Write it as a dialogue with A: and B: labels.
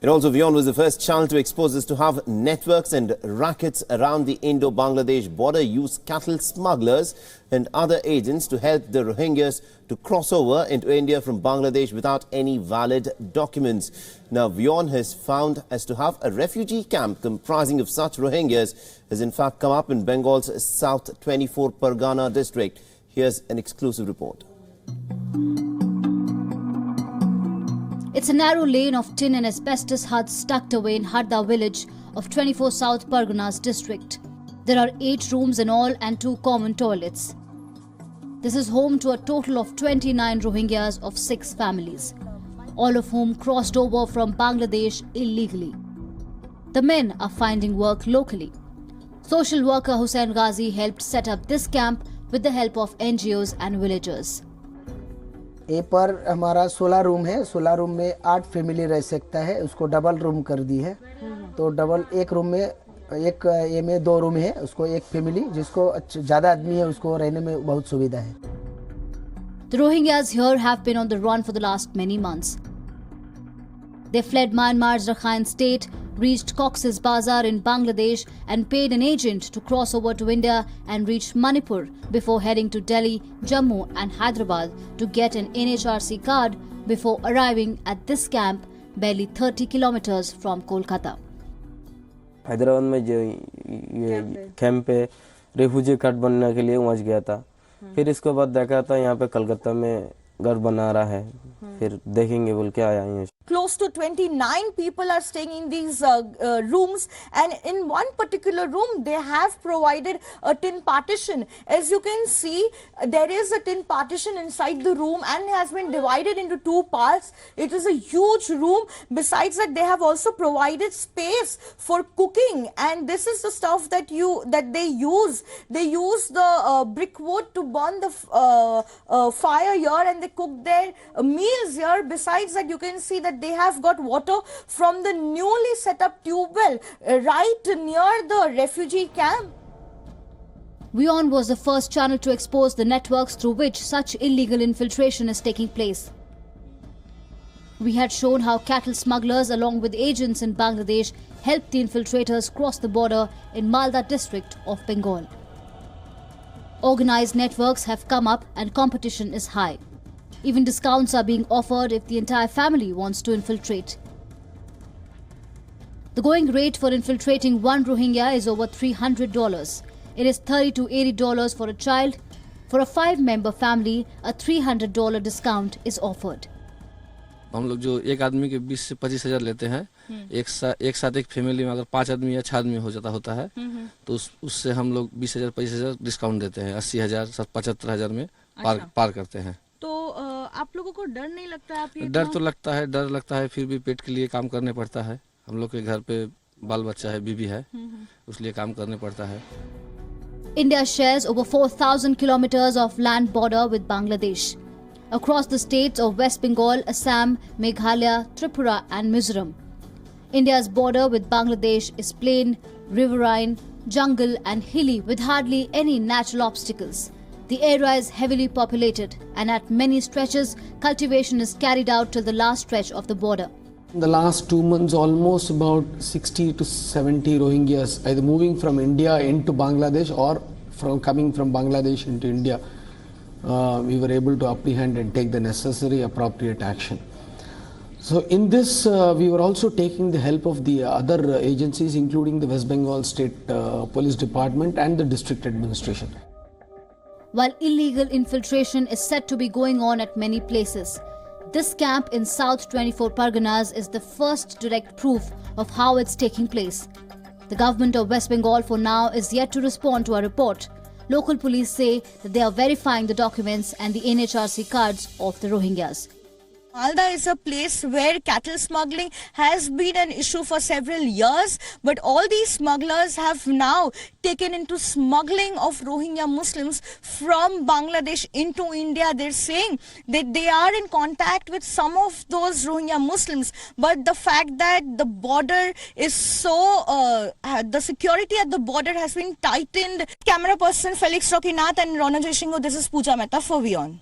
A: And also, WION was the first channel to expose this to have networks and rackets around the Indo-Bangladesh border use cattle smugglers and other agents to help the Rohingyas to cross over into India from Bangladesh without any valid documents. Now, WION has found as to have a refugee camp comprising of such Rohingyas has in fact come up in Bengal's South 24 Pargana district. Here's an exclusive report.
B: It's a narrow lane of tin and asbestos huts tucked away in Harda village of 24 South Parganas district. There are 8 rooms in all and 2 common toilets. This is home to a total of 29 Rohingyas of 6 families, all of whom crossed over from Bangladesh illegally. The men are finding work locally. Social worker Hussain Ghazi helped set up this camp with the help of NGOs and villagers.
C: ए पर हमारा 16 room है। 16 room में 8 family रह सकता है। उसको double room कर दी है। तो डबल एक रूम में एक ये में 2 रूम है। उसको एक फैमिली जिसको ज़्यादा आदमी है उसको रहने में बहुत सुविधा है।
B: The Rohingyas here have been on the run for the last many months. They fled Myanmar's Rakhine state, reached Cox's Bazar in Bangladesh and paid an agent to cross over to India and reach Manipur before heading to Delhi, Jammu and Hyderabad to get an NHRC card before arriving at this camp barely 30 kilometers from Kolkata.
D: Hyderabad में जो ये camp पे refugee card बनने के लिए पहुंच गया था। फिर इसके बाद देखा था यहाँ पे कलकत्ता में घर बना रहा है। फिर देखेंगे बोल के आया हूँ।
E: Close to 29 people are staying in these rooms, and in one particular room they have provided a tin partition. As you can see, there is a tin partition inside the room and has been divided into 2 parts. It is a huge room. Besides that, they have also provided space for cooking, and this is the stuff that they use. They use the brick wood to burn the fire here, and they cook their meals here. Besides that, you can see that they have got water from the newly set up tube well right near the refugee camp.
B: WION was the first channel to expose the networks through which such illegal infiltration is taking place. We had shown how cattle smugglers along with agents in Bangladesh helped the infiltrators cross the border in Malda district of Bengal. Organized networks have come up and competition is high. Even discounts are being offered if the entire family wants to infiltrate. The going rate for infiltrating one Rohingya is over $300. It is $30 to $80 for a child. For a 5-member family, a $300 discount is offered.
F: हम लोग जो एक आदमी के 20 से 25 हजार लेते हैं, एक साथ एक फैमिली में अगर 5 आदमी या 6 आदमी होता है तो उससे हम लोग 20 हजार 25 हजार डिस्काउंट देते हैं। 80 हजार 75 हजार में पार करते हैं।
E: तो आप लोगों को डर नहीं लगता? आप ये
F: डर तो डर लगता है, फिर भी पेट के लिए काम करने पड़ता है। हम लोग के घर पे बाल बच्चा है, बीवी है, उसलिए काम करने पड़ता है।
B: India shares over 4,000 kilometers of land border with Bangladesh. Across the states of West Bengal, Assam, Meghalaya, Tripura and Mizoram. India's border with Bangladesh is plain, riverine, jungle and hilly with hardly any natural obstacles. The area is heavily populated and at many stretches, cultivation is carried out till the last stretch of the border.
G: In the last 2 months, almost about 60 to 70 Rohingyas either moving from India into Bangladesh or coming from Bangladesh into India. We were able to apprehend and take the necessary appropriate action. So in this, we were also taking the help of the other agencies, including the West Bengal State Police Department and the district administration.
B: While illegal infiltration is said to be going on at many places, this camp in South 24 Parganas is the first direct proof of how it's taking place. The government of West Bengal for now is yet to respond to our report. Local police say that they are verifying the documents and the NHRC cards of the Rohingyas.
E: Malda is a place where cattle smuggling has been an issue for several years, but all these smugglers have now taken into smuggling of Rohingya Muslims from Bangladesh into India. They're saying that they are in contact with some of those Rohingya Muslims, but the fact that the border is so, the security at the border has been tightened. Camera person Felix Rockinath and Rona Jaishingo, this is Pooja Mehta for WION.